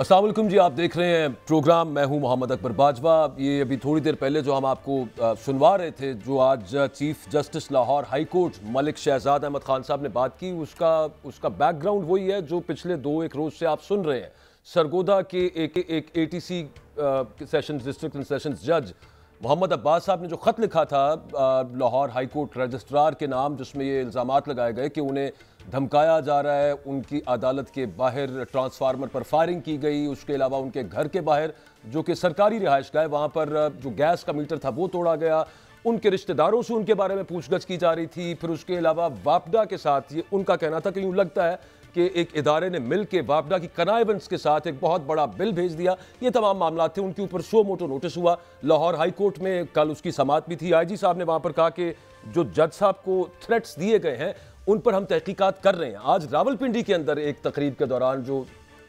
अस्सलाम वालेकुम जी, आप देख रहे हैं प्रोग्राम। मैं हूं मोहम्मद अकबर बाजवा। ये अभी थोड़ी देर पहले जो हम आपको सुनवा रहे थे, जो आज chief justice Lahore high court Malik Shahzad Ahmad Khan साहब ने बात की, उसका बैकग्राउंड वही है जो पिछले 2-1 रोज से आप सुन रहे हैं। सरगोदा के एक ATC sessions district and sessions जज मोहम्मद अब्बास साहब ने जो ख़त लिखा था लाहौर हाई कोर्ट रजिस्ट्रार के नाम, जिसमें ये इल्ज़ामात लगाए गए कि उन्हें धमकाया जा रहा है, उनकी अदालत के बाहर ट्रांसफार्मर पर फायरिंग की गई, उसके अलावा उनके घर के बाहर जो कि सरकारी रिहाइश का है वहाँ पर जो गैस का मीटर था वो तोड़ा गया, उनके रिश्तेदारों से उनके बारे में पूछगछ की जा रही थी। फिर उसके अलावा वापडा के साथ ये उनका कहना था कि यूँ लगता है कि एक इदारे ने मिल के वापडा की कनाइवेंस के साथ एक बहुत बड़ा बिल भेज दिया। ये तमाम मामला थे, उनके ऊपर शो मोटो नोटिस हुआ। लाहौर हाई कोर्ट में कल उसकी समाअत भी थी। IG साहब ने वहाँ पर कहा कि जो जज साहब को थ्रेट्स दिए गए हैं उन पर हम तहकीकात कर रहे हैं। आज रावलपिंडी के अंदर एक तकरीब के दौरान जो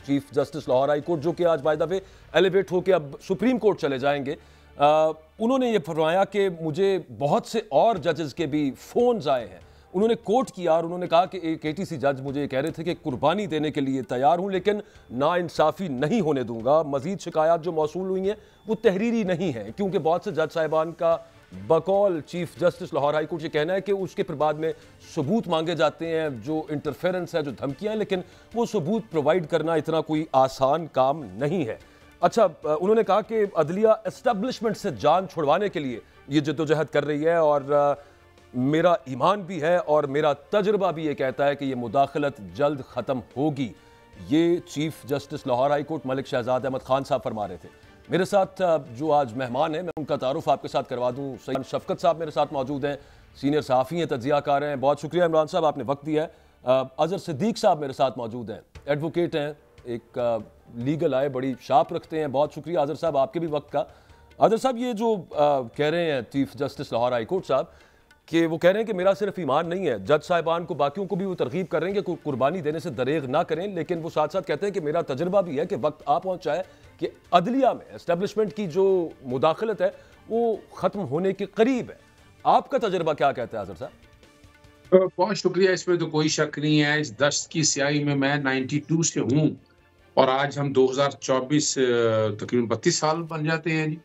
chief justice Lahore high court, जो कि आज बाय द वे एलिवेट होकर अब सुप्रीम कोर्ट चले जाएंगे, उन्होंने ये फरमाया कि मुझे बहुत से और जजेस के भी फोन्स आए हैं। उन्होंने कोट किया और उन्होंने कहा कि एक ATC जज मुझे कह रहे थे कि कुर्बानी देने के लिए तैयार हूं, लेकिन नाइंसाफ़ी नहीं होने दूंगा। मजीद शिकायत जो मौसूल हुई हैं वो तहरीरी नहीं है, क्योंकि बहुत से जज साहिबान का बकौल chief justice Lahore high court ये कहना है कि उसके फिर बाद में सबूत मांगे जाते हैं, जो इंटरफेरेंस है, जो धमकियां, लेकिन वो सबूत प्रोवाइड करना इतना कोई आसान काम नहीं है। अच्छा, उन्होंने कहा कि अदलिया एस्टेब्लिशमेंट से जान छुड़वाने के लिए ये जद्दोजहद कर रही है और मेरा ईमान भी है और मेरा तजुर्बा भी ये कहता है कि ये मुदाखलत जल्द ख़त्म होगी। ये chief justice Lahore high court Malik Shahzad Ahmad Khan साहब फरमा रहे थे। मेरे साथ जो आज मेहमान हैं, मैं उनका तारुफ आपके साथ करवा दूं। सैयद शफकत साहब मेरे साथ मौजूद हैं, सीनियर सहाफ़ी हैं, तज्ज़ियाकार हैं। बहुत शुक्रिया इमरान साहब, आपने वक्त दिया है। अज़हर सिद्दीक साहब मेरे साथ मौजूद हैं, एडवोकेट हैं, एक लीगल आय बड़ी शार्प रखते हैं। बहुत शुक्रिया अज़हर साहब आपके भी वक्त का। अज़हर साहब, ये जो कह रहे हैं chief justice Lahore high court साहब कि वो कह रहे हैं कि मेरा सिर्फ ईमान नहीं है, जज साहिबान को, बाकियों को भी वो तरगीब कर रहे हैं कि कुर्बानी देने से दरेग ना करें, लेकिन वो साथ साथ कहते हैं कि मेरा तजुर्बा भी है कि वक्त आ पहुंचा है कि अदलिया में एस्टेब्लिशमेंट की जो मुदाखलत है वो ख़त्म होने के करीब है। आपका तजुर्बा क्या कहता है अज़हर साहब? बहुत शुक्रिया, इसमें तो कोई शक नहीं है। इस दस्त की स्याही में मैं 92 से हूँ और आज हम 2024 तकरीबन 32 साल बन जाते हैं जी।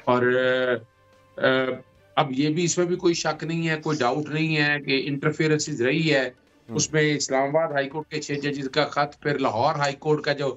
और अब ये भी, इसमें भी कोई शक नहीं है, कोई डाउट नहीं है कि इंटरफेरेंसेस रही है। उसमें इस्लामाबाद हाई कोर्ट के 6 जजेस का खत, फिर लाहौर हाई कोर्ट का जो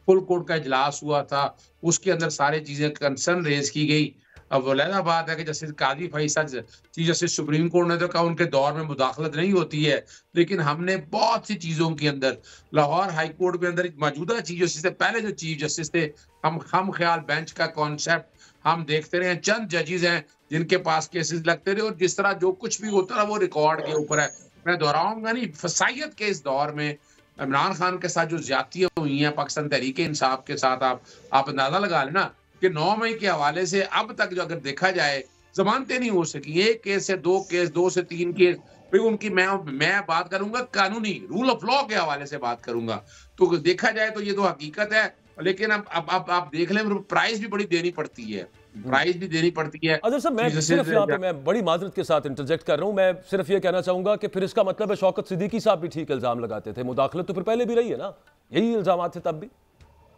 फुल कोर्ट का इजलास हुआ था उसके अंदर सारी चीजें कंसर्न रेज की गई। अब वलीदा बात है कि justice Qazi Faisal chief justice supreme court ने तो कहा उनके दौर में मुदाखलत नहीं होती है, लेकिन हमने बहुत सी चीजों के अंदर लाहौर हाई कोर्ट के अंदर मौजूदा चीफ जस्टिस से पहले जो चीफ जस्टिस थे, हम ख्याल बेंच का कॉन्सेप्ट हम देखते रहे। चंद जजेस हैं जिनके पास केसेस लगते रहे और जिस तरह जो कुछ भी होता रहा वो रिकॉर्ड के ऊपर है। मैं दोहराऊंगा नहीं, फसाइयत के इस दौर में इमरान खान के साथ जो ज्यादतियां हुई हैं पाकिस्तान तहरीक इंसाफ के साथ, आप अंदाजा लगा लेना कि 9 मई के हवाले से अब तक जो अगर देखा जाए जमानतें नहीं हो सकी। 1 केस से 2 केस, 2 से 3 केस, फिर उनकी मैं बात करूंगा कानूनी रूल ऑफ लॉ के हवाले से बात करूंगा। तो देखा जाए तो ये तो हकीकत है, लेकिन अब आप देख लें, प्राइस भी बड़ी देनी पड़ती है, प्राइस भी देनी पड़ती है। अजहर साहब, मैं सिर्फ यहाँ पे मैं बड़ी माजरत के साथ इंटरजेक्ट कर रहा हूँ। मैं सिर्फ ये कहना चाहूंगा कि फिर इसका मतलब है शौकत सिद्दीकी साहब भी ठीक इल्जाम लगाते थे, मुदाखलत तो फिर पहले भी रही है ना, यही इल्जाम थे तब भी।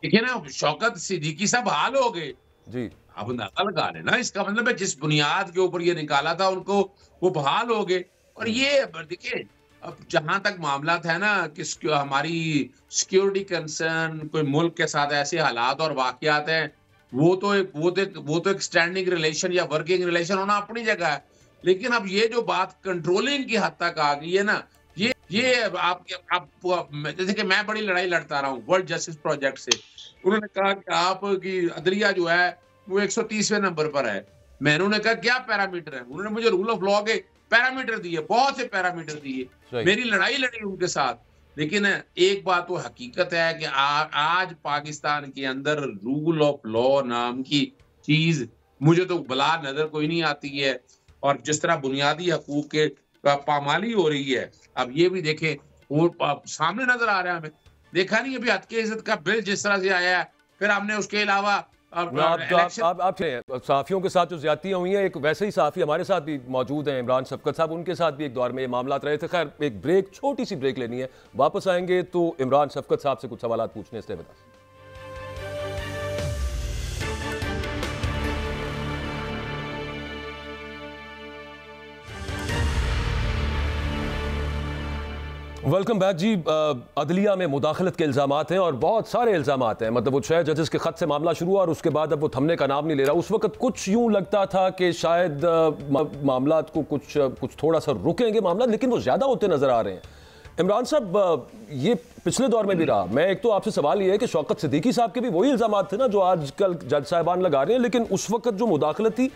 देखिए ना, शौकत सिद्दीकी साहब हाल हो गए जी, आप अंदाजा लगा लेना। इसका मतलब है जिस बुनियाद के ऊपर ये निकाला था उनको, वो बहाल हो गए। और ये देखिए, अब जहां तक मामला है ना कि हमारी सिक्योरिटी कंसर्न, कोई मुल्क के साथ ऐसे हालात और वाकयात हैं, वो तो एक स्टैंडिंग रिलेशन या वर्किंग रिलेशन होना अपनी जगह है। लेकिन अब ये जो बात कंट्रोलिंग की हद तक आ गई है ना, ये आप जैसे कि मैं बड़ी लड़ाई लड़ता रहा हूँ वर्ल्ड जस्टिस प्रोजेक्ट से। उन्होंने कहा कि आपकी अदलिया जो है वो 130वें नंबर पर है। मैंने कहा क्या पैरामीटर है? उन्होंने मुझे रूल ऑफ लॉ के पैरामीटर दिए, बहुत से पैरामीटर दिए, मेरी लड़ाई लड़ी उनके साथ। लेकिन एक बात वो हकीकत है कि आज पाकिस्तान के अंदर रूल ऑफ लॉ नाम की चीज मुझे तो भला नजर कोई नहीं आती है, और जिस तरह बुनियादी हकूक के पामाली हो रही है, अब ये भी देखें, वो सामने नजर आ रहा है। हमें देखा नहीं अभी हद के इज्जत का बिल जिस तरह से आया है, फिर हमने उसके अलावा आप सहाफियों के साथ जो ज्यादतियां हुई हैं, एक वैसे ही सहाफी हमारे साथ भी मौजूद हैं, इमरान शफकत साहब, उनके साथ भी एक दौर में ये मामला रहे थे। खैर, एक ब्रेक, छोटी सी ब्रेक लेनी है, वापस आएंगे तो इमरान शफकत साहब से कुछ सवाल पूछने से बता। वेलकम बैक जी। अदलिया में मुदाखलत के इल्ज़ामात हैं और बहुत सारे इल्ज़ामात हैं। मतलब वो 6 जजेस के ख़त से मामला शुरू हुआ और उसके बाद अब वो थमने का नाम नहीं ले रहा। उस वक्त कुछ यूँ लगता था कि शायद मामला को कुछ थोड़ा सा रुकेंगे मामला, लेकिन वो ज़्यादा होते नज़र आ रहे हैं। इमरान साहब, ये पिछले दौर में भी रहा। मैं एक तो आपसे सवाल ये है कि शौकत सिद्दीकी साहब के भी वही इल्ज़ामात थे ना जो आजकल जज साहिबान लगा रहे हैं, लेकिन उस वक्त जो मुदाखलत थी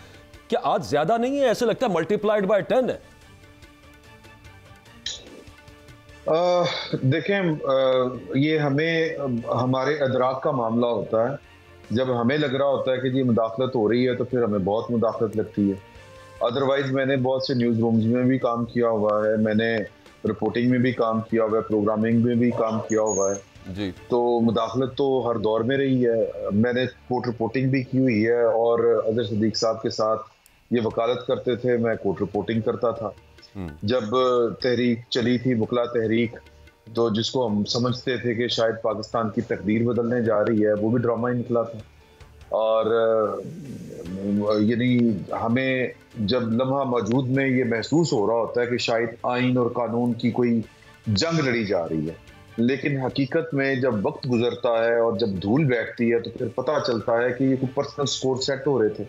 क्या आज ज़्यादा नहीं है? ऐसे लगता है मल्टीप्लाइड बाय 10 है। देखें, ये हमें हमारे अदराक का मामला होता है। जब हमें लग रहा होता है कि जी मुदाखलत हो रही है तो फिर हमें बहुत मुदाखलत लगती है। अदरवाइज मैंने बहुत से न्यूज़ रूम्स में भी काम किया हुआ है, मैंने रिपोर्टिंग में भी काम किया हुआ है, प्रोग्रामिंग में भी काम किया हुआ है जी। तो मुदाखलत तो हर दौर में रही है। मैंने कोर्ट रिपोर्टिंग भी की हुई है और अजहर सिद्दीक साहब के साथ ये वकालत करते थे, मैं कोर्ट रिपोर्टिंग करता था। जब तहरीक चली थी, मुकला तहरीक, तो जिसको हम समझते थे कि शायद पाकिस्तान की तकदीर बदलने जा रही है, वो भी ड्रामा ही निकला था। और यानी हमें जब लम्हा मौजूद में ये महसूस हो रहा होता है कि शायद आइन और कानून की कोई जंग लड़ी जा रही है, लेकिन हकीकत में जब वक्त गुजरता है और जब धूल बैठती है तो फिर पता चलता है कि ये कोई पर्सनल स्कोर सेट हो रहे थे,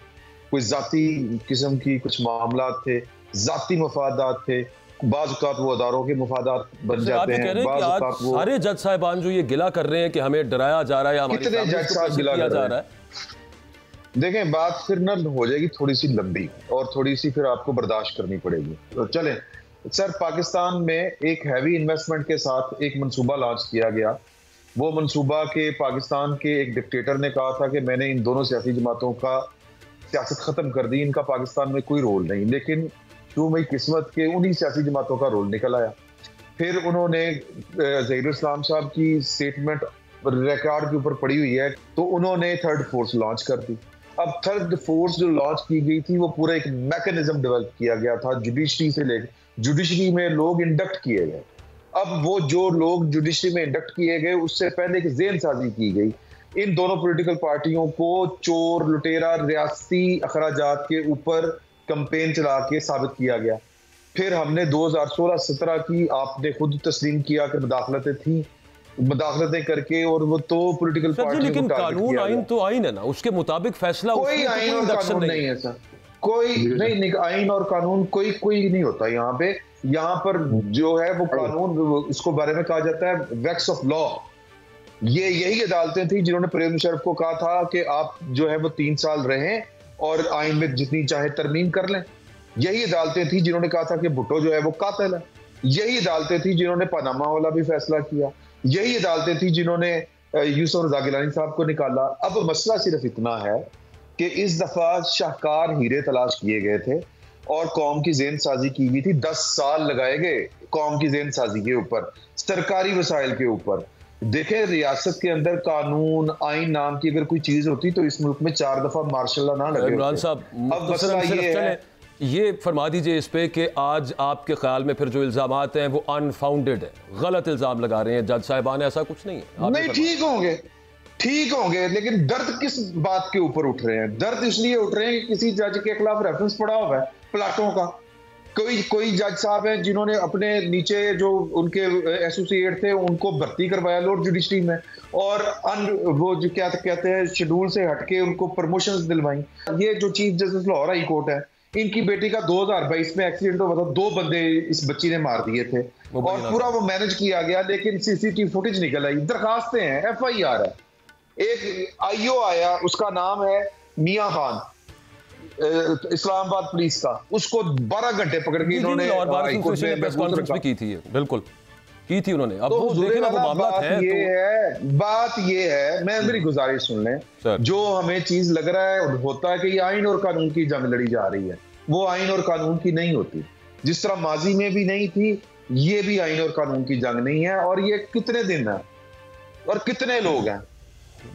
कोई जाती किस्म की कुछ मामला थे, जाती मफादात थे। बाज़ औक़ात वो अदारों के मफादात बन जाते हैं। बाज़ औक़ात वो सारे जज साहिबान जो ये गिला कर रहे हैं कि हमें डराया जा रहा है, हमारी कितने जज साहब गिला किया जा रहा है। देखें, बात फिर न हो जाएगी थोड़ी सी लंबी और थोड़ी सी फिर आपको बर्दाश्त करनी पड़ेगी। तो चलें सर, पाकिस्तान में एक हैवी इन्वेस्टमेंट के साथ एक मंसूबा लॉन्च किया गया। वो मंसूबा के पाकिस्तान के एक डिक्टेटर ने कहा था कि मैंने इन दोनों सियासी जमातों का सियासत ख़त्म कर दी, इनका पाकिस्तान में कोई रोल नहीं। लेकिन क्यों भाई किस्मत के उन्हीं सियासी जमातों का रोल निकल आया। फिर उन्होंने ज़हीरुल इस्लाम साहब की स्टेटमेंट रिकॉर्ड के ऊपर पड़ी हुई है, तो उन्होंने थर्ड फोर्स लॉन्च कर दी। अब थर्ड फोर्स जो लॉन्च की गई थी वो पूरा एक मैकेनिज्म डेवलप किया गया था जुडिशरी से लेकर, जुडिशरी में लोग इंडक्ट किए गए। अब वो जो लोग जुडिशरी में इंडक्ट किए गए उससे पहले एक ज़ेन साजी की गई। इन दोनों पॉलिटिकल पार्टियों को चोर लुटेरा रियासती अखराजात के ऊपर कैंपेन चला के साबित किया गया। फिर हमने 2016-17 की, आपने खुद तस्लीम किया कि मुदाखलतें थी, मुदाखलतें करके और वो तो पॉलिटिकल पार्टी, लेकिन कानून आइन तो आइन है ना, उसके मुताबिक फैसला। कोई आइन और कानून नहीं है सर, कोई नहीं। आइन और कानून कोई नहीं होता यहाँ पे। यहाँ पर जो है वो कानून, उसको बारे में कहा जाता है वैक्स ऑफ लॉ। ये यही अदालतें थी जिन्होंने परवेज मुशर्रफ को कहा था कि आप जो है वो 3 साल रहें और आइन में जितनी चाहे तरमीम कर लें। यही अदालतें थी जिन्होंने कहा था कि भुट्टो जो है वो कातिल है। यही अदालतें थी जिन्होंने पनामा वाला भी फैसला किया। यही अदालतें थी जिन्होंने यूसुफ रज़ा गिलानी साहब को निकाला। अब मसला सिर्फ इतना है कि इस दफा शाहकार हीरे तलाश किए गए थे और कौम की ज़ेन साजी की गई थी। 10 साल लगाए गए कौम की ज़ेन साजी के ऊपर, सरकारी वसाइल के ऊपर। देखें, रियासत के अंदर कानून आइन नाम की अगर कोई चीज होती तो इस मुल्क में 4 दफा मार्शल लॉ ना लगे। इमरान साहब, अब मसला ये है, ये फरमा दीजिए इस पे कि आज आपके ख्याल में फिर जो इल्जामात हैं वो अनफाउंडेड है, गलत इल्जाम लगा रहे हैं जज साहिबान, ऐसा कुछ नहीं है? नहीं, ठीक होंगे, लेकिन दर्द किस बात के ऊपर उठ रहे हैं? दर्द इसलिए उठ रहे हैं कि किसी जज के खिलाफ रेफरेंस पड़ा हुआ है प्लाटों का। कोई जज साहब हैं जिन्होंने अपने नीचे जो उनके एसोसिएट थे उनको भर्ती करवाया लॉर्ड जुडिशरी में, और वो जो क्या कहते हैं शेड्यूल से हटके उनको प्रमोशंस दिलवाई। ये जो chief justice Lahore high court है, इनकी बेटी का 2022 में एक्सीडेंट हुआ था, 2 बंदे इस बच्ची ने मार दिए थे और पूरा वो मैनेज किया गया, लेकिन सीसीटीवी फुटेज निकल आई, दरखास्तें हैं, FIR है। एक IO आया, उसका नाम है मियां खान, इस्लामाबाद पुलिस का, उसको 12 घंटे पकड़ के इन्होंने प्रेस कॉन्फ्रेंस भी की थी, बिल्कुल की थी उन्होंने। अब तो वो देखें ना, वो मामला बात ये है, मैं मेरी गुजारिश सुन लें। जो हमें चीज लग रहा है होता है कि ये आइन और कानून की जंग लड़ी जा रही है, वो आइन और कानून की नहीं होती। जिस तरह माजी में भी नहीं थी, ये भी आइन और कानून की जंग नहीं है। और ये कितने दिन है और कितने लोग हैं,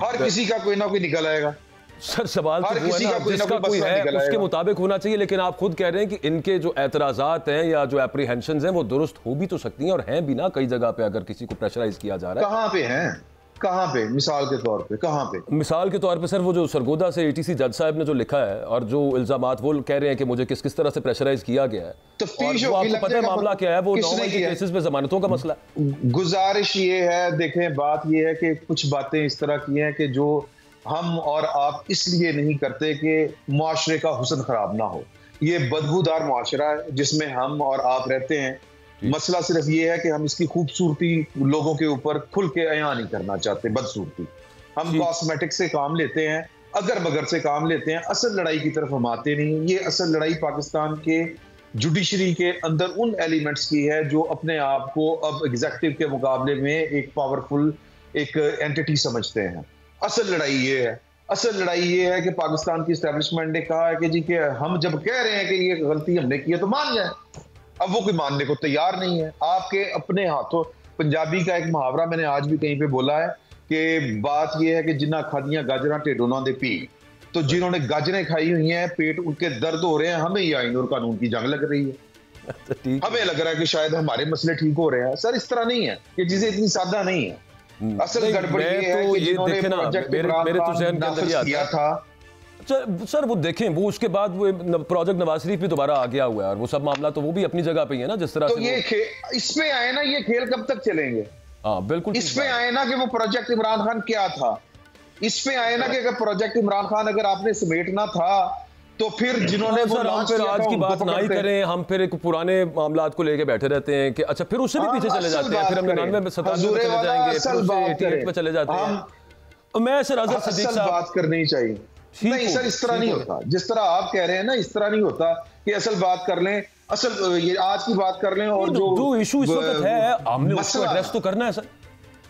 हर किसी का कोई ना कोई निकल आएगा। सर सवाल तो वो है ना, जिसका कोई है उसके मुताबिक होना चाहिए, लेकिन आप खुद कह रहे हैं कि इनके जो एतराजात हैं या जो एप्रीहेंशंस हैं वो दुरुस्त हो भी तो सकती हैं और हैं भी ना कई जगह पे, अगर किसी को प्रेशराइज किया जा रहा है। कहाँ पे हैं, कहाँ पे? मिसाल के तौर पे कहाँ पे? मिसाल के तौर पे सर वो जो सरगोदा से एटीसी जज साहब ने जो लिखा है और जो इल्जामात वो कह रहे हैं कि मुझे किस किस तरह से प्रेशराइज किया गया है, तफ्तीश और वो आपको पता है मामला क्या है, वो नॉर्मल के केसेस में जमानतों का मसला। गुजारिश ये है, देखें बात ये है कि कुछ बातें इस तरह की हैं कि जो हम और आप इसलिए नहीं करते कि मुआशरे का हुस्न खराब ना हो। ये बदबूदार मुआशरा है जिसमें हम और आप रहते हैं। मसला सिर्फ ये है कि हम इसकी खूबसूरती लोगों के ऊपर खुल के अयां नहीं करना चाहते, बदसूरती। हम कॉस्मेटिक से काम लेते हैं, अगर मगर से काम लेते हैं, असल लड़ाई की तरफ हम आते नहीं। ये असल लड़ाई पाकिस्तान के जुडिशरी के अंदर उन एलिमेंट्स की है जो अपने आप को अब एग्जीक्यूटिव के मुकाबले में एक पावरफुल एक एंटिटी समझते हैं। असल लड़ाई ये है, असल लड़ाई ये है कि पाकिस्तान की एस्टेब्लिशमेंट ने कहा है कि जी कि हम जब कह रहे हैं कि ये गलती हमने की है तो मान जाए। अब वो कोई मानने को तैयार नहीं है। आपके अपने हाथों, पंजाबी का एक मुहावरा मैंने आज भी कहीं पे बोला है कि बात ये है कि जिन्ना खादियां गाजरा टेडोना दे पी, तो जिन्होंने गाजरें खाई हुई हैं पेट उनके दर्द हो रहे हैं, हमें ये आईन और कानून की जंग लग रही है। हमें लग रहा है कि शायद हमारे मसले ठीक हो रहे हैं। सर इस तरह नहीं है, ये चीजें इतनी सादा नहीं है। असल गड़बड़ी ये है कि जिन्होंने प्रोजेक्ट इमरान खान नाफिज किया था। सर वो देखें, वो उसके बाद वो प्रोजेक्ट नवाज शरीफ भी दोबारा आ गया हुआ है और वो सब मामला तो वो भी अपनी जगह पे ही है ना, जिस तरह तो से ये इसमें आए ना, ये खेल कब तक चलेंगे? हाँ बिल्कुल इसमें आए ना कि वो प्रोजेक्ट इमरान खान क्या था। इसमें आए ना कि अगर प्रोजेक्ट इमरान खान अगर आपने समेटना था तो फिर जिन्होंने वो हम फिर आज की बात ना ही करें, हम फिर एक पुराने मामलात को लेके बैठे रहते हैं कि अच्छा फिर उससे भी पीछे चले जाते हैं, फिर हम 99 में 97 में चले जाएंगे, फिर उससे 88 में चले जाते हैं। मैं सर अजहर सिद्दीक साहब बात करनी चाहिए। नहीं सर इस तरह नहीं होता, जिस तरह आप कह रहे हैं ना, इस तरह नहीं होता कि असल बात कर लें, असल ये आज की बात कर लें और जो इशू इस वक्त है हमने उसको एड्रेस तो करना है सर।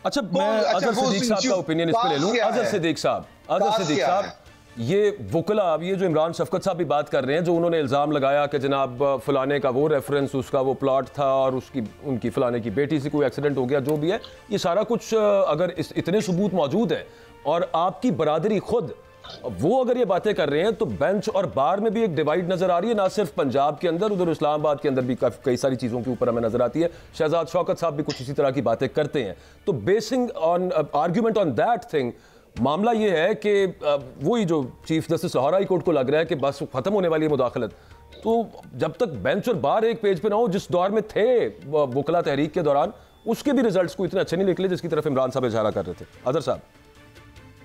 अच्छा मैं अजहर सिद्दीक साहब का ओपिनियन इस पे ले लूं। अजहर सिद्दीक साहब ये वकला, अब ये जो इमरान शफकत साहब भी बात कर रहे हैं, जो उन्होंने इल्ज़ाम लगाया कि जनाब फलाने का वो रेफरेंस, उसका वो प्लॉट था और उनकी फलाने की बेटी से कोई एक्सीडेंट हो गया, जो भी है, ये सारा कुछ अगर इतने सबूत मौजूद है और आपकी बरादरी खुद वो अगर ये बातें कर रहे हैं, तो बेंच और बार में भी एक डिवाइड नजर आ रही है, ना सिर्फ पंजाब के अंदर, उधर इस्लामाबाद के अंदर भी कई सारी चीज़ों के ऊपर हमें नजर आती है। शहजाद शौकत साहब भी कुछ इसी तरह की बातें करते हैं। तो basin on argument on that thing, मामला ये है कि वही जो chief justice Lahore high court को लग रहा है कि बस खत्म होने वाली है मुदाखलत, तो जब तक बेंच और बार एक पेज पे ना हो, जिस दौर में थे वकला तहरीक के दौरान, उसके भी रिजल्ट्स को इतने अच्छे नहीं निकले जिसकी तरफ इमरान साहब इशारा कर रहे थे। अजहर साहब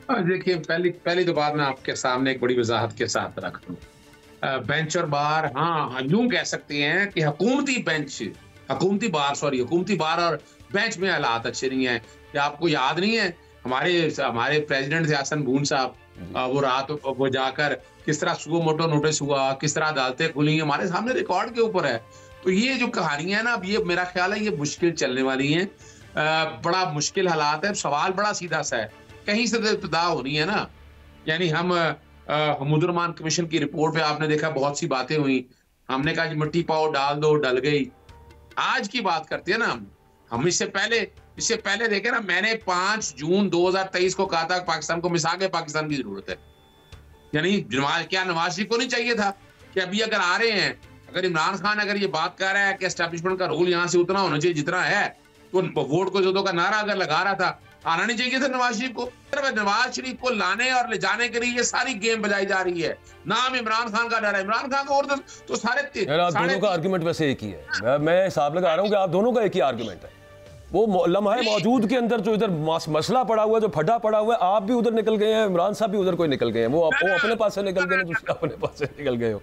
देखिए, पहली तो बात मैं आपके सामने एक बड़ी वजाहत के साथ रख दूं। बेंच और बार, हाँ यूं कह सकते हैं कि हुकूमती बार और बेंच में हालात अच्छे नहीं है। क्या आपको याद नहीं है हमारे प्रेसिडेंट थे हसन बून साहब, वो रात वो जाकर किस तरह सुओ मोटो नोटिस हुआ, किस तरह अदालतें खुली, हमारे सामने रिकॉर्ड के ऊपर है। तो ये जो कहानियां ना, अब ये मेरा ख्याल है ये मुश्किल चलने वाली हैं। बड़ा मुश्किल हालात है। सवाल बड़ा सीधा सा है, कहीं से तो इब्तिदा होनी है ना। यानी हम हमुदुरमान कमीशन की रिपोर्ट पे आपने देखा बहुत सी बातें हुई, हमने कहा मिट्टी पाओ डाल दो, डल गई। आज की बात करते हैं ना हम इससे पहले देखे ना, मैंने 5 जून 2023 को कहा था पाकिस्तान को मिसाक पाकिस्तान की जरूरत है। यानी क्या नवाज शरीफ को नहीं चाहिए था कि अभी अगर आ रहे हैं, अगर इमरान खान अगर ये बात कर रहा है कि एस्टैब्लिशमेंट का रोल यहाँ से उतना होना चाहिए जितना है, तो वोट को जो का नारा अगर लगा रहा था, आना नहीं चाहिए था नवाज शरीफ को। नवाज शरीफ को लाने और ले जाने के लिए ये सारी गेम बजाई जा रही है। नाम इमरान खान का डर है, इमरान खान का और तो सारे दोनों का आर्गुमेंट वैसे एक ही है। मैं हिसाब लगा रहा हूँ कि आप दोनों का एक ही आर्गुमेंट है। वो लम्हा मौजूद के अंदर जो इधर मसला पड़ा हुआ है, जो फटा पड़ा हुआ है, आप भी उधर निकल गए हैं, इमरान साहब भी उधर कोई निकल गए हैं। वो अपने पास से निकल गए, दूसरे अपने पास से निकल गए हो।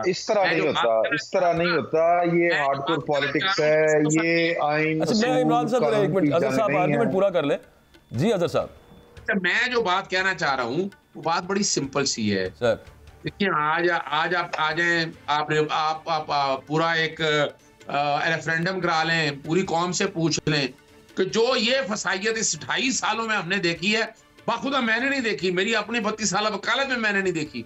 इस तरह नहीं होता, इस तरह नहीं होता। ये हार्डकोर पॉलिटिक्स है, ये आइन। अच्छा मैं इमरान साहब एक मिनट, अजहर साहब आर्गुमेंट पूरा कर ले। जी अजहर साहब, मैं जो बात कहना चाह रहा हूँ वो बात बड़ी सिंपल सी है सर। देखिए, आज आप आ जाएं, आप पूरा एक रेफरेंडम करा लें, पूरी कौम से पूछ लें कि जो ये फसाइयत इस 2.5 सालों में हमने देखी है, बाखुदा मैंने नहीं देखी, मेरी अपनी 32 साल वकालत में मैंने नहीं देखी।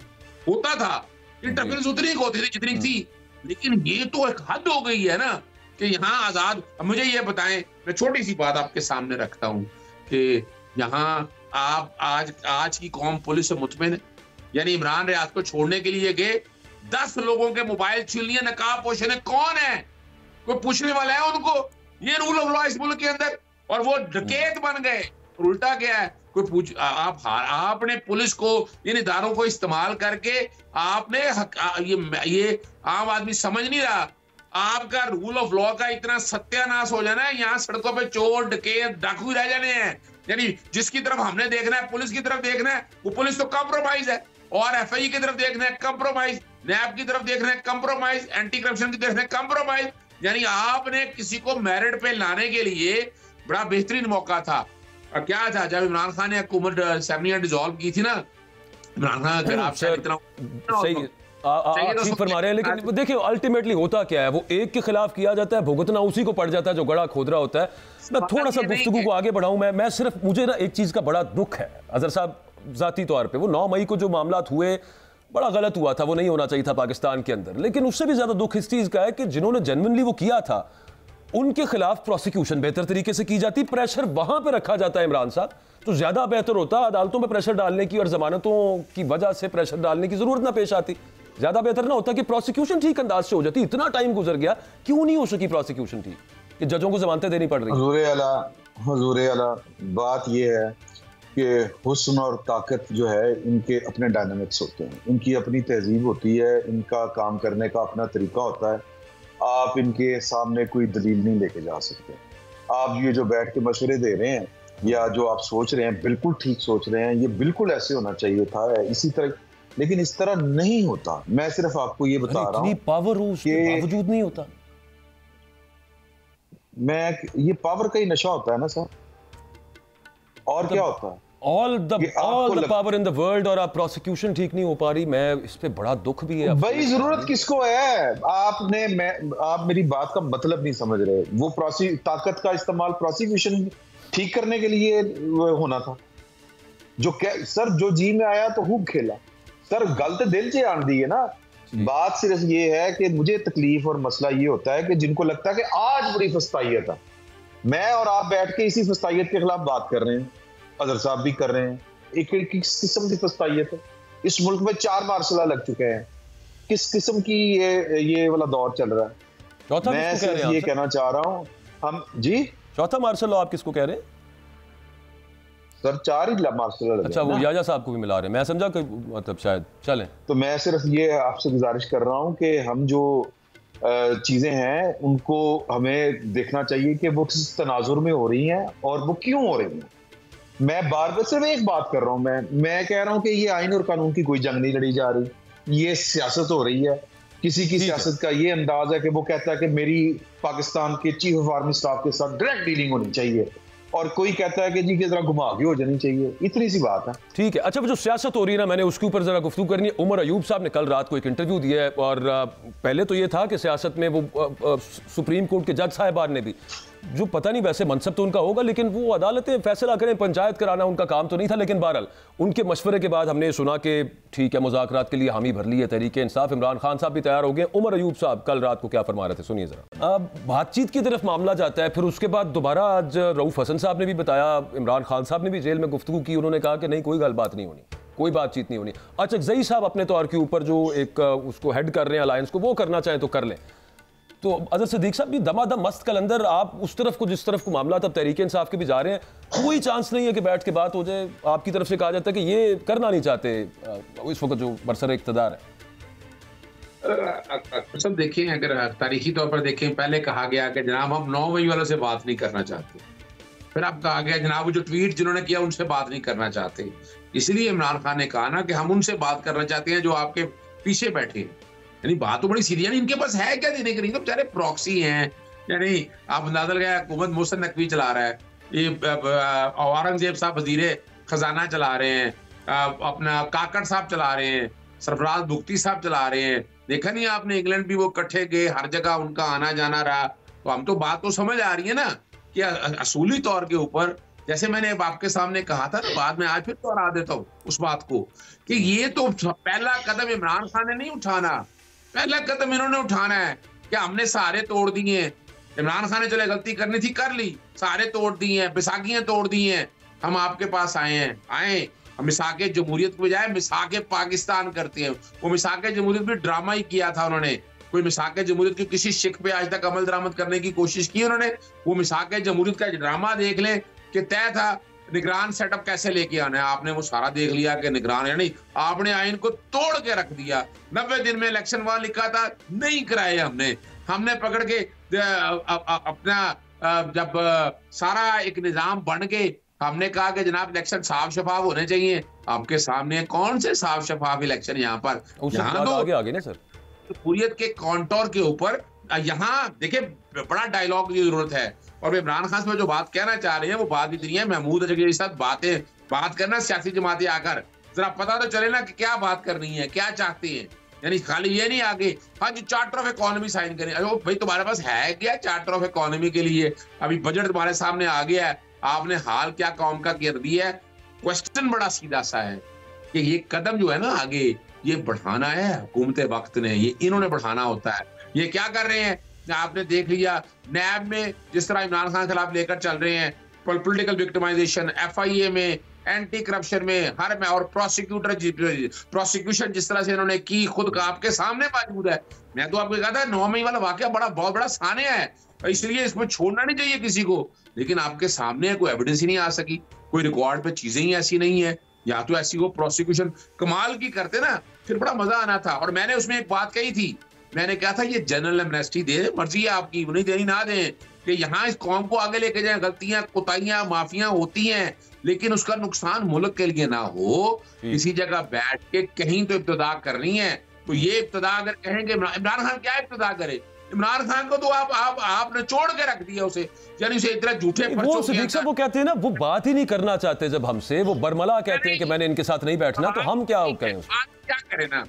होता था इंटरफेरेंस उतनी होती थी जितनी थी, लेकिन ये तो एक हद हो गई है ना कि यहाँ आजाद। मुझे ये बताएं, मैं छोटी सी बात आपके सामने रखता हूँ कि यहाँ आप आज की कौम पुलिस से मुतमिन है। यानी इमरान रियाज को छोड़ने के लिए गए, 10 लोगों के मोबाइल छीन लिए, नकाब पोशे ने। कौन है? कोई पूछने वाला है उनको? ये रूल ऑफ लॉ इस मुल्क के अंदर। और वो डकैत बन गए। उल्टा क्या है, कोई पूछ आपने पुलिस को, इन इदारों को इस्तेमाल करके आपने ये आम आदमी समझ नहीं रहा, आपका रूल ऑफ लॉ का इतना सत्यानाश हो जाना है, यहाँ सड़कों पे चोर डकैत डाकू रह जाने हैं। यानी जिसकी तरफ हमने देखना है, पुलिस की तरफ देखना है, वो पुलिस तो कॉम्प्रोमाइज है, और एफआई की तरफ देखना है कॉम्प्रोमाइज, नैब की तरफ देखना है कॉम्प्रोमाइज, एंटी करप्शन की देखना है कॉम्प्रोमाइज। यानी आपने किसी को मेरिट पे लाने के लिए बड़ा बेहतरीन मौका था। और क्या था, जब इमरान खान ने हुकूमत असेंबली डिसॉल्व की थी ना, इमरान खान अगर आप इतना सही ठीक फरमा रहे हैं, लेकिन देखिए अल्टीमेटली होता क्या है, वो एक के खिलाफ किया जाता है, भुगतना उसी को पड़ जाता है जो गड़ा खोद रहा होता है। मैं थोड़ा सा गुफ्तगू को आगे बढ़ाऊं, मैं सिर्फ, मुझे ना एक चीज का बड़ा दुख है अजहर साहब, जाती तौर पे वो 9 मई को जो मामला हुए बड़ा गलत हुआ था, वो नहीं होना चाहिए था पाकिस्तान के अंदर। लेकिन उससे भी ज्यादा दुख इस चीज का है कि जिन्होंने जेन्युइनली वो किया था उनके खिलाफ प्रोसिक्यूशन बेहतर तरीके से की जाती, प्रेशर वहां पे रखा जाता है इमरान साहब, तो ज्यादा बेहतर होता, अदालतों पे प्रेशर डालने की और जमानतों की वजह से प्रेशर डालने की जरूरत ना पेश आती। ज्यादा बेहतर ना होता कि प्रोसिक्यूशन ठीक अंदाज से हो जाती। इतना टाइम गुजर गया, क्यों नहीं हो सकी प्रोसिक्यूशन ठीक, कि जजों को जमानतें देनी पड़ रही। हुजूर आला, बात यह है कि हुस्न और ताकत जो है इनके अपने डायनामिक्स होते हैं, इनकी अपनी तहजीब होती है, इनका काम करने का अपना तरीका होता है। आप इनके सामने कोई दलील नहीं लेके जा सकते। आप ये जो बैठ के मशवरे दे रहे हैं या जो आप सोच रहे हैं, बिल्कुल ठीक सोच रहे हैं, ये बिल्कुल ऐसे होना चाहिए था, इसी तरह, लेकिन इस तरह नहीं होता। मैं सिर्फ आपको ये बता रहा हूँ, पावर हो उसके बावजूद नहीं होता। ये पावर का ही नशा होता है ना सर, और क्या होता है? All the power in the world, और आप प्रोसिक्यूशन ठीक नहीं हो पा रही। मैं इस पे बड़ा दुख भी है भाई। जरूरत किसको है? आप मेरी बात का मतलब नहीं समझ रहे। वो ताकत का इस्तेमाल प्रोसिक्यूशन ठीक करने के लिए होना था। सर जो जी में आया तो खूब खेला सर, गलत दिल से आन दी है ना। बात सिर्फ ये है कि मुझे तकलीफ और मसला ये होता है कि जिनको लगता है कि आज बड़ी फस्तायत है, मैं और आप बैठ के इसी फस्तायत के खिलाफ बात कर रहे हैं, अजहर साहब भी कर रहे हैं। एक किस किस्म की फस्तायत है? इस मुल्क में 4 मार्शल लग चुके हैं, किस किस्म की ये वाला दौर चल रहा है। मैं सिर्फ ये कहना चाह रहा हूँ, हम जी चौथा मार्शल लॉ आप किसको कह रहे हैं सर? 4 ही मार्शल। अच्छा, वो याजा साहब को भी मिला रहे हैं, मैं समझा कि मतलब शायद चलें। तो मैं सिर्फ ये आपसे गुजारिश कर रहा हूँ कि हम जो चीजें हैं उनको हमें देखना चाहिए कि वो किस तनाजुर में हो रही हैं और वो क्यों हो रही हैं। मैं बार बार सिर्फ एक बात कर रहा हूँ, मैं कह रहा हूँ कि ये आइन और कानून की कोई जंग नहीं लड़ी जा रही, ये सियासत हो रही है। किसी की सियासत का ये अंदाज है कि वो कहता है कि मेरी पाकिस्तान के चीफ ऑफ आर्मी स्टाफ के साथ डायरेक्ट डीलिंग होनी चाहिए, और कोई कहता है कि जी की जरा घुमा के हो जानी चाहिए। इतनी सी बात है। ठीक है। अच्छा, वो जो सियासत हो रही है ना, मैंने उसके ऊपर जरा गुफ्तगू करनी है। उमर अयूब साहब ने कल रात को एक इंटरव्यू दिया है, और पहले तो ये था कि सियासत में वो सुप्रीम कोर्ट के जज साहिबान ने भी, जो पता नहीं वैसे मनसब तो उनका होगा, लेकिन वो अदालतें फैसला करें, पंचायत कराना उनका काम तो नहीं था। लेकिन बहरहाल उनके मशवरे के बाद हमने सुना कि ठीक है, मुज़ाकरात के लिए हामी भर ली है तहरीक इंसाफ, इमरान खान साहब भी तैयार हो गए। उमर अयूब साहब कल रात को क्या फरमा रहे थे, सुनिए जरा। बातचीत की तरफ मामला जाता है, फिर उसके बाद दोबारा आज रऊफ हसन साहब ने भी बताया, इमरान खान साहब ने भी जेल में गुफ्तगू की, उन्होंने कहा कि नहीं, कोई गलबात नहीं होनी, कोई बातचीत नहीं होनी। अचकजई साहब अपने तौर के ऊपर जो एक उसको हेड कर रहे हैं अलायंस को, वो करना चाहें तो कर लें। तो अजहर सिद्दीक साहब भी दमादम मस्त कलंदर, आप उस तरफ को जिस तरफ को मामला तब तहरीक इंसाफ के भी जा रहे हैं, कोई चांस नहीं है कि बैठ के बात हो जाए। आपकी तरफ से कहा जाता है कि ये करना नहीं चाहते इस वक्त जो बरसर इक़्तिदार है। सब देखिए, अगर तारीखी तौर पर देखें, पहले कहा गया कि जनाब हम 9 मई वालों से बात नहीं करना चाहते, फिर अब कहा गया जनाब जो ट्वीट जिन्होंने किया उनसे बात नहीं करना चाहते। इसलिए इमरान खान ने कहा ना कि हम उनसे बात करना चाहते हैं जो आपके पीछे बैठे हैं। यानी बात तो बड़ी सीरियस, इनके पास है क्या देने के लिए, तो बेचारे प्रॉक्सी हैं। यानी आप अंदाजा लगाया, हुकूमत मोहसिन नकवी चला रहा है, ये औरंगजेब साहब वजीरे खजाना चला रहे हैं, अपना काकड़ साहब चला रहे हैं, सरफराज बुख्ती साहब चला रहे हैं। देखा नहीं आपने, इंग्लैंड भी वो इकट्ठे गए, हर जगह उनका आना जाना रहा। तो हम तो बात तो समझ आ रही है ना कि असूली तौर के ऊपर, जैसे मैंने आपके सामने कहा था, बाद में आज फिर दोहरा देता हूँ उस बात को कि ये तो पहला कदम इमरान खान ने नहीं उठाना, पहला कदम इन्होंने उठाना है कि हमने सारे तोड़ दिए। इमरान खान ने चले गलती करनी थी कर ली, सारे तोड़ दिए हैं, बैसाखियां तोड़ दी हैं, हम आपके पास आए हम मिसाके जमहूरियत के बजाय मिसाके पाकिस्तान करते हैं। वो मिसाके जमहूरियत भी ड्रामा ही किया था उन्होंने कोई मिसाक जमहूरियत की किसी शिक पे आज तक अमल दरामद करने की कोशिश की उन्होंने? वो मिसाक जमहूरियत का ड्रामा देख लें कि तय था निगरान सेटअप कैसे लेके आना है, आपने वो सारा देख लिया कि निगरान है नहीं, आपने आइन को तोड़ के रख दिया। 90 दिन में इलेक्शन वहां लिखा था, नहीं कराए हमने पकड़ के अपना जब सारा एक निजाम बन के हमने कहा कि जनाब इलेक्शन साफ शफाफ होने चाहिए। आपके सामने कौन से साफ शफाफ इलेक्शन यहाँ पर, यहाँ तो आगे ना सर जमहूरियत के कॉन्टोर के ऊपर यहाँ देखिए बड़ा डायलॉग की जरूरत है। और इमरान खान से जो बात कहना चाह रहे हैं वो बात इतनी है, महमूद अजहर के साथ बात करना सियासी जमातें आकर जरा पता तो चले ना कि क्या बात करनी है, क्या चाहते हैं। यानी खाली ये नहीं आगे हाँ जी चार्टर ऑफ इकोनॉमी साइन करें। अरे भाई तुम्हारे पास है क्या चार्टर ऑफ इकोनॉमी के लिए? अभी बजट तुम्हारे सामने आ गया है, आपने हाल क्या कौम का कर दिया है। क्वेश्चन बड़ा सीधा सा है कि ये कदम जो है ना आगे ये बढ़ाना है हुकूमत वक्त ने, ये इन्होंने बढ़ाना होता है। ये क्या कर रहे हैं आपने देख लिया, नैब में जिस तरह इमरान खान के खिलाफ लेकर चल रहे हैं, पॉलिटिकल विक्टिमाइजेशन, FIA में, एंटी करप्शन में, हर में, और प्रोसिक्यूशन जिस तरह से इन्होंने की खुद का आपके सामने मौजूद है। मैं तो आपको कहा था 9 मई वाला वाकया बहुत बड़ा सानिया है, इसलिए इसमें छोड़ना नहीं चाहिए किसी को। लेकिन आपके सामने कोई एविडेंस ही नहीं आ सकी, कोई रिकॉर्ड पे चीजें ही ऐसी नहीं है। या तो ऐसी वो प्रोसिक्यूशन कमाल की करते ना फिर बड़ा मजा आना था। और मैंने उसमें एक बात कही थी, मैंने कहा था ये जनरल एमनेस्टी दे, मर्जी है आपकी, नहीं देनी ना दें, कि यहाँ इस कौम को आगे लेके जाए। गलतियां कोताहियां माफियां होती हैं लेकिन उसका नुकसान मुल्क के लिए ना हो। किसी जगह बैठ के कहीं तो इब्तिदा करनी है। तो ये इब्तिदा अगर कहेंगे इमरान खान क्या इब्तिदा करे, इमरान खान को तो आपने छोड़ के रख दिया उसे, यानी उसे इतना झूठे वो सिद्दीक साहब वो कहते हैं ना वो बात ही नहीं करना चाहते जब हमसे, वो बरमला कहते हैं कि मैंने इनके साथ नहीं बैठना, तो हम क्या करें? क्या करें ना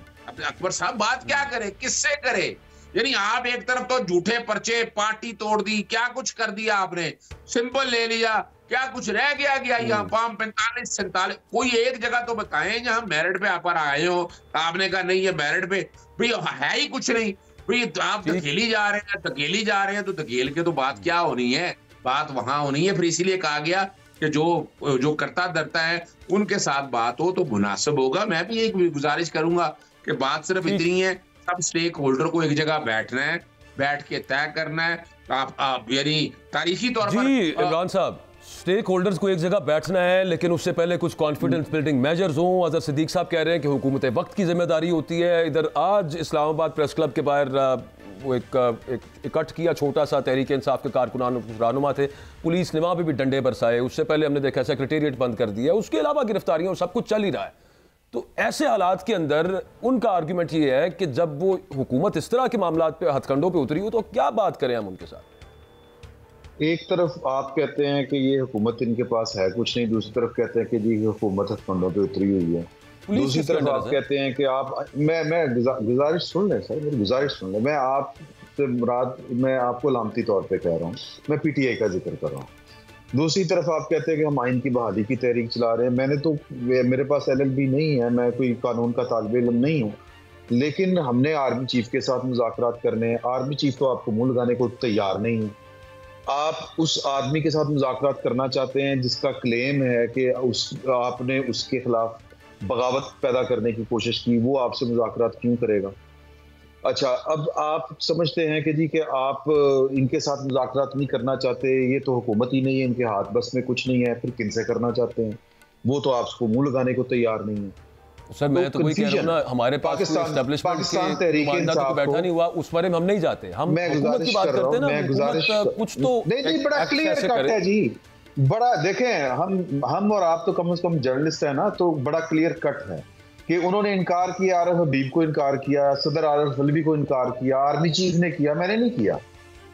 अकबर साहब, बात क्या करे, किससे करे? यानी आप एक तरफ तो झूठे पर्चे, पार्टी तोड़ दी, क्या कुछ कर दिया आपने, सिंबल ले लिया, क्या कुछ रह गया यहाँ पाम 45-47 कोई एक जगह तो बताएं जहां मेरिट पे आप आए हो। आपने कहा नहीं ये मेरिट पे भाई है ही कुछ नहीं। भाई आप धकेली जा रहे हैं तो धकेल के तो बात क्या होनी है, बात वहां होनी है। फिर इसीलिए कहा गया कि जो करता धरता है उनके साथ बात हो तो मुनासिब होगा। मैं भी एक गुजारिश करूंगा कि बात सिर्फ इतनी है, सब स्टेक होल्डर को एक जगह बैठना है, बैठ के तय करना है। आप यानी तारीखी तौर पर इमरान साहब स्टेक होल्डर्स को एक जगह बैठना है, लेकिन उससे पहले कुछ कॉन्फिडेंस बिल्डिंग मेजर्स हों। अजहर सिद्दीक साहब कह रहे हैं कि हुकूमत वक्त की जिम्मेदारी होती है। इधर आज इस्लामाबाद प्रेस क्लब के बाहर वो एक इकट्ठ किया छोटा सा, तहरीक इंसाफ के कारकुनान रहनुमा थे, पुलिस ने वहाँ पे भी डंडे बरसाए। उससे पहले हमने देखा सेक्रेटेरिएट बंद कर दिया, उसके अलावा गिरफ्तारियाँ और सब कुछ चल ही रहा है। तो ऐसे हालात के अंदर उनका आर्ग्यूमेंट ये है कि जब वो हुकूमत इस तरह के मामला पे हथकंडों पे उतरी हो तो क्या बात करें हम उनके साथ? एक तरफ आप कहते हैं कि ये हुकूमत इनके पास है कुछ नहीं, दूसरी तरफ कहते हैं कि जी हुकूमत हथकंडों पे उतरी हुई है। दूसरी तरफ आप कहते हैं कि आप मैं गुजारिश सुन लें सर, मेरी गुजारिश सुन लें। मैं आपसे मुराद मैं आपको लामती तौर पे कह रहा हूँ, मैं PTI का जिक्र कर रहा हूँ। दूसरी तरफ आप कहते हैं कि हम आइन की बहाली की तहरीक चला रहे हैं। मैंने तो मेरे पास LLB नहीं है, मैं कोई कानून का तालिब इल्म नहीं हूँ, लेकिन हमने आर्मी चीफ के साथ मुज़ाकरात करने हैं। आर्मी चीफ तो आपको मुंह लगाने को तैयार नहीं है। आप उस आदमी के साथ मुज़ाकरात करना चाहते हैं जिसका क्लेम है कि आपने उसके खिलाफ बगावत पैदा करने की कोशिश की, वो आपसे मुज़ाकरात क्यों करेगा? अच्छा, अब आप समझते हैं कि जी कि आप इनके साथ मुज़ाकरात नहीं करना चाहते, ये तो हुकूमत ही नहीं है, इनके हाथ बस में कुछ नहीं है, फिर किनसे करना चाहते हैं? वो तो आपको मुंह लगाने को तैयार नहीं है। सर मैं तो वही कह रहा हूँ ना, हमारे पास पाकिस्तान तहरीक इंसाफ बैठा नहीं हुआ, उस बारे में हम नहीं जाते, हम हुकूमत की बात करते हैं ना। हुकूमत कुछ तो नहीं, बड़ा क्लियर कट है जी, बड़ा देखें हम और आप तो कम से कम जर्नलिस्ट है ना, तो बड़ा क्लियर कट है कि उन्होंने इनकार किया, आरिफ हबीब को इनकार किया, सदर आरिफ अलवी को इनकार किया, आर्मी चीफ ने किया, मैंने नहीं किया।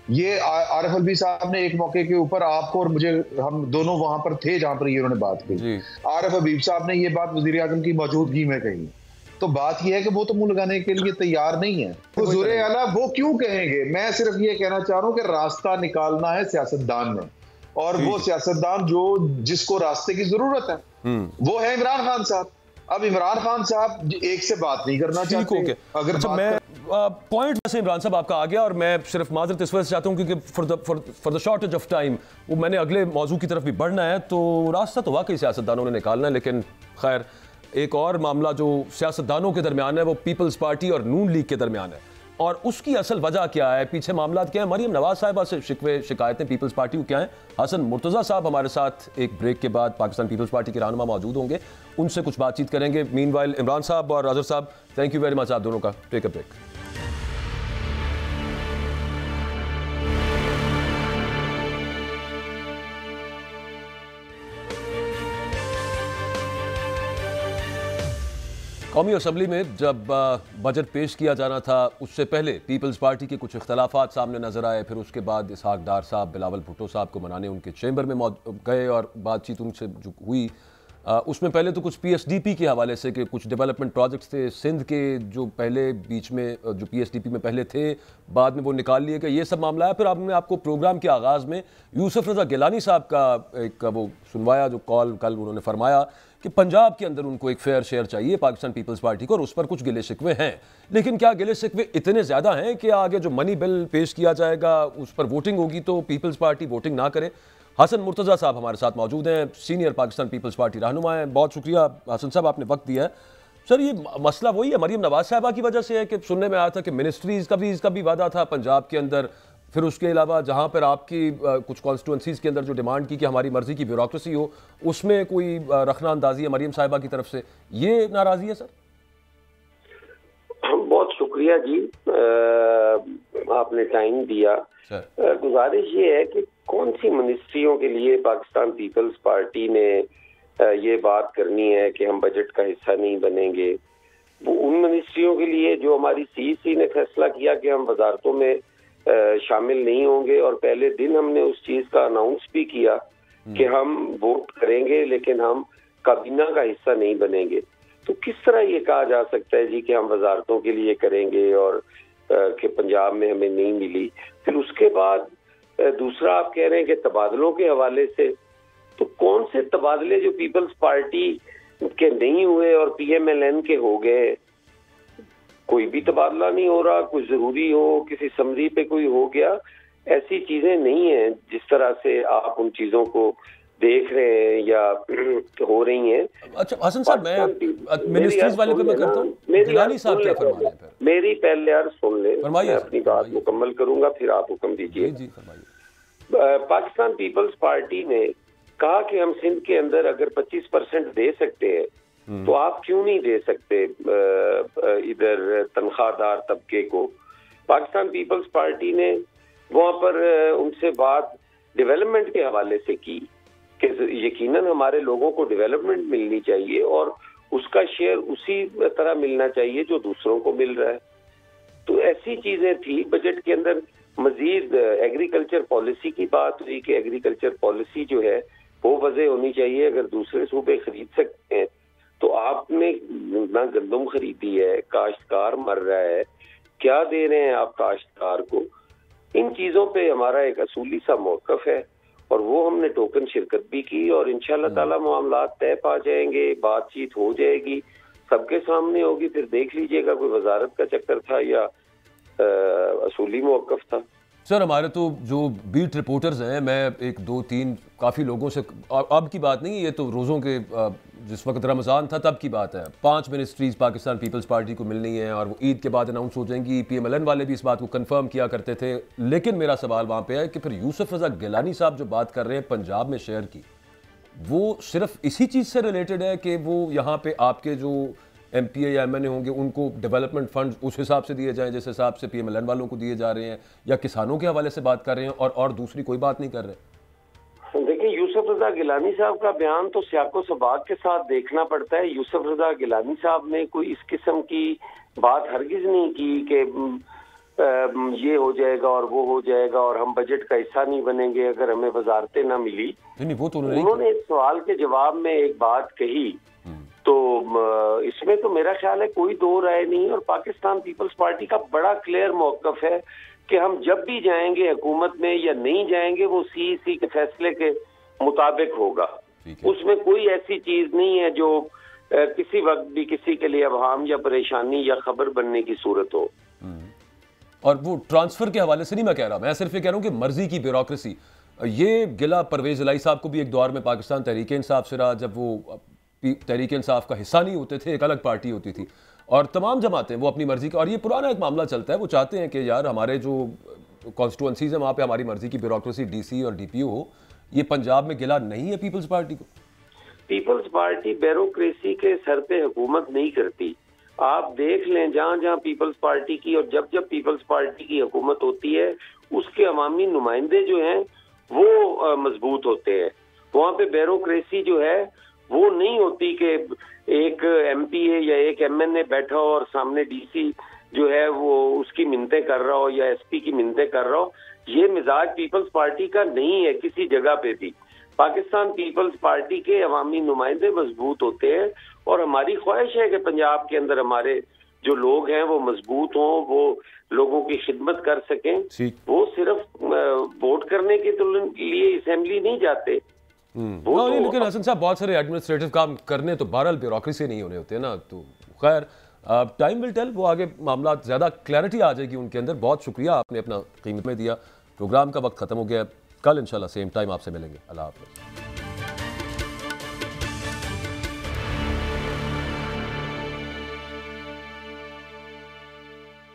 ये आरिफ अलवी साहब ने एक मौके के ऊपर आपको और मुझे, हम दोनों वहां पर थे जहां पर ये उन्होंने बात कही, आरिफ हबीब साहब ने ये बात वजीर आजम की मौजूदगी में कही। तो बात यह है कि वो तो मुंह लगाने के लिए तैयार नहीं है। हुजूर आला वो क्यों कहेंगे? मैं सिर्फ ये कहना चाह रहा हूँ कि रास्ता निकालना है सियासतदान ने, और वो सियासतदान जिसको रास्ते की जरूरत है वो है इमरान खान साहब। अब इमरान खान साहब एक से बात नहीं करना चाहते। अगर अच्छा, मैं पॉइंट से इमरान साहब आपका आ गया, और मैं सिर्फ माजरत इस वजह से चाहता हूँ क्योंकि for the shortage of time वो मैंने अगले मौजू की तरफ भी बढ़ना है, तो रास्ता तो वाकई सियासतदानों ने निकालना है। लेकिन खैर एक और मामला जो सियासतदानों के दरमियान है वो पीपल्स पार्टी और नून लीग के दरमियान है। और उसकी असल वजह क्या है, पीछे मामला क्या है, मरीम नवाज साहिबा से शिकवे शिकायतें पीपल्स पार्टी को क्या है। हसन मुर्तज़ा साहब हमारे साथ एक ब्रेक के बाद पाकिस्तान पीपल्स पार्टी के रहनुमा मौजूद होंगे, उनसे कुछ बातचीत करेंगे। मीनवाइल इमरान साहब और अजहर साहब, थैंक यू वेरी मच आप दोनों का। Take a break. कौमी असम्बली में जब बजट पेश किया जाना था उससे पहले पीपल्स पार्टी के कुछ इख्तलाफात सामने नजर आए, फिर उसके बाद इसहाक डार साहब बिलावल भुट्टो साहब को मनाने उनके चैम्बर में गए और बातचीत उनसे जो हुई उसमें पहले तो कुछ पीएसडीपी के हवाले से कि कुछ डेवलपमेंट प्रोजेक्ट्स थे सिंध के जो पहले बीच में जो पीएसडीपी में पहले थे, बाद में वो निकाल लिए गए, ये सब मामला है। फिर आपने आपको प्रोग्राम के आगाज़ में यूसुफ रज़ा गिलानी साहब का एक वो सुनवाया, जो कॉल कल उन्होंने फरमाया कि पंजाब के अंदर उनको एक फेयर शेयर चाहिए पाकिस्तान पीपल्स पार्टी को, और उस पर कुछ गिले शिकवे हैं। लेकिन क्या गिले शिकवे इतने ज़्यादा हैं कि आगे जो मनी बिल पेश किया जाएगा उस पर वोटिंग होगी तो पीपल्स पार्टी वोटिंग ना करे? हसन मुर्तज़ा साहब हमारे साथ मौजूद हैं, सीनियर पाकिस्तान पीपल्स पार्टी रहनुमा हैं। बहुत शुक्रिया हसन साहब, आपने वक्त दिया है। सर, ये मसला वही है, मरीम नवाज साहिबा की वजह से है कि सुनने में आया था कि मिनिस्ट्रीज़ का भी इसका भी वादा था पंजाब के अंदर, फिर उसके अलावा जहाँ पर आपकी कुछ कॉन्स्टिट्यूंसीज़ के अंदर जो डिमांड की कि हमारी मर्जी की ब्यूरोक्रेसी हो, उसमें कोई रखना अंदाजी है मरीम साहिबा की तरफ से, ये नाराज़गी है सर? हम बहुत शुक्रिया जी, आपने टाइम दिया। गुजारिश ये है कि कौन सी मिनिस्ट्रियों के लिए पाकिस्तान पीपल्स पार्टी ने ये बात करनी है कि हम बजट का हिस्सा नहीं बनेंगे। वो उन मिनिस्ट्रियों के लिए जो हमारी सीईसी ने फैसला किया कि हम वजारतों में शामिल नहीं होंगे, और पहले दिन हमने उस चीज का अनाउंस भी किया कि हम वोट करेंगे लेकिन हम काबीना का हिस्सा नहीं बनेंगे। तो किस तरह ये कहा जा सकता है जी कि हम वजारतों के लिए करेंगे और कि पंजाब में हमें नहीं मिली। फिर उसके बाद दूसरा आप कह रहे हैं कि तबादलों के हवाले से, तो कौन से तबादले जो पीपल्स पार्टी के नहीं हुए और पीएमएलएन के हो गए? कोई भी तबादला नहीं हो रहा, कुछ जरूरी हो किसी समरी पे कोई हो गया, ऐसी चीजें नहीं है जिस तरह से आप उन चीजों को देख रहे हैं या हो रही हैं। अच्छा हसन साहब, मैं मिनिस्ट्रीज वाले पे मैं करता हूँ, गिलानी साहब क्या फरमा रहे हैं? मेरी पहले यार सुन ले, मैं अपनी बात मुकम्मल करूंगा फिर आप हुक्म दीजिए। जी फरमाइए। पाकिस्तान पीपल्स पार्टी ने कहा कि हम सिंध के अंदर अगर 25% दे सकते हैं तो आप क्यों नहीं दे सकते इधर तनख्वाहदार तबके को। पाकिस्तान पीपल्स पार्टी ने वहां पर उनसे बात डेवलपमेंट के हवाले से की कि यकीनन हमारे लोगों को डेवलपमेंट मिलनी चाहिए और उसका शेयर उसी तरह मिलना चाहिए जो दूसरों को मिल रहा है। तो ऐसी चीजें थी। बजट के अंदर मजीद एग्रीकल्चर पॉलिसी की बात हुई कि एग्रीकल्चर पॉलिसी जो है वो वजह होनी चाहिए। अगर दूसरे सूबे खरीद सकते हैं तो आपने ना गंदम खरीदी है, काश्तकार मर रहा है, क्या दे रहे हैं आप काश्तकार को? इन चीजों पे हमारा एक असूली सा मौकफ है और वो हमने टोकन शिरकत भी की और इंशाल्लाह ताला मामला तय पा जाएंगे, बातचीत हो जाएगी, सबके सामने होगी, फिर देख लीजिएगा कोई वजारत का चक्कर था या असूली मौकफ था। सर, हमारे तो जो बीट रिपोर्टर्स हैं, मैं 1 2 3 काफ़ी लोगों से, अब की बात नहीं, ये तो रोज़ों के जिस वक्त रमज़ान था तब की बात है, 5 मिनिस्ट्रीज़ पाकिस्तान पीपल्स पार्टी को मिलनी है और वो ईद के बाद अनाउंस हो जाएंगी। पीएमएलएन वाले भी इस बात को कंफर्म किया करते थे। लेकिन मेरा सवाल वहाँ पे है कि फिर यूसुफ रज़ा गिलानी साहब जो बात कर रहे हैं पंजाब में शेयर की, वो सिर्फ इसी चीज़ से रिलेटेड है कि वो यहाँ पे आपके जो एमपीए या एमएनए होंगे उनको डेवलपमेंट फंड उस हिसाब से दिए जाएं जिस हिसाब से पीएमएलएन वालों को दिए जा रहे हैं, या किसानों के हवाले से बात कर रहे हैं और दूसरी कोई बात नहीं कर रहे? देखिए, यूसुफ रज़ा गिलानी साहब का बयान तो सियाको सबाक के साथ देखना पड़ता है। यूसुफ रज़ा गिलानी साहब ने कोई इस किस्म की बात हरगिज नहीं की कि ये हो जाएगा और वो हो जाएगा और हम बजट का हिस्सा नहीं बनेंगे अगर हमें वजारतें ना मिली। नहीं, वो तो उन्होंने इस सवाल के जवाब में एक बात कही, तो इसमें तो मेरा ख्याल है कोई दो राय नहीं। और पाकिस्तान पीपल्स पार्टी का बड़ा क्लियर मौकफ है कि हम जब भी जाएंगे हुकूमत में या नहीं जाएंगे वो सीईसी के फैसले के मुताबिक होगा। उसमें कोई ऐसी चीज नहीं है जो किसी वक्त भी किसी के लिए अवहाम या परेशानी या खबर बनने की सूरत हो। और वो ट्रांसफर के हवाले से नहीं मैं कह रहा, मैं सिर्फ ये कह रहा हूँ कि मर्जी की ब्यूरोक्रेसी, ये गिला परवेज इलाही साहब को भी एक दौर में पाकिस्तान तहरीक इंसाफ से रहा, जब वो तहरीक इंसाफ का हिस्सा नहीं होते थे, एक अलग पार्टी होती थी, और तमाम जमातें वो अपनी मर्जी का, और ये पुराना एक मामला चलता है, वो चाहते हैं कि यार हमारे जो कॉन्स्टिट्यूंसीज हैं वहाँ पे हमारी मर्जी की ब्यूरोक्रेसी डीसी और डीपीओ हो। ये पंजाब में गिला नहीं है पीपल्स पार्टी को? पीपल्स पार्टी ब्यूरोक्रेसी के सर पे हुकूमत नहीं करती। आप देख लें जहां जहां पीपल्स पार्टी की और जब जब पीपल्स पार्टी की हुकूमत होती है उसके अवामी नुमाइंदे जो हैं वो मजबूत होते हैं। वहां पे ब्यूरोक्रेसी जो है वो नहीं होती कि एक एमपीए या एक एमएनए बैठा हो और सामने डीसी जो है वो उसकी मिन्नतें कर रहा हो या एसपी की मिन्नतें कर रहा हो। ये मिजाज पीपल्स पार्टी का नहीं है किसी जगह पे भी। पाकिस्तान पीपल्स पार्टी के अवामी नुमाइंदे मजबूत होते हैं और हमारी ख्वाहिश है कि पंजाब के अंदर हमारे जो लोग हैं वो मजबूत हों, वो लोगों की खिदमत कर सकें। वो सिर्फ वोट करने के लिए असेंबली नहीं जाते। नहीं, लेकिन हसन साहब बहुत सारे एडमिनिस्ट्रेटिव काम करने तो बहरहाल ब्यूरोक्रेसी नहीं होने होते ना। तो खैर टाइम विल टेल, वो आगे मामला ज़्यादा क्लैरिटी आ जाएगी उनके अंदर। बहुत शुक्रिया, आपने अपना कीमत में दिया। प्रोग्राम का वक्त ख़त्म हो गया। कल इंशाल्लाह सेम टाइम आपसे मिलेंगे। अल्लाह हाफ़िज़।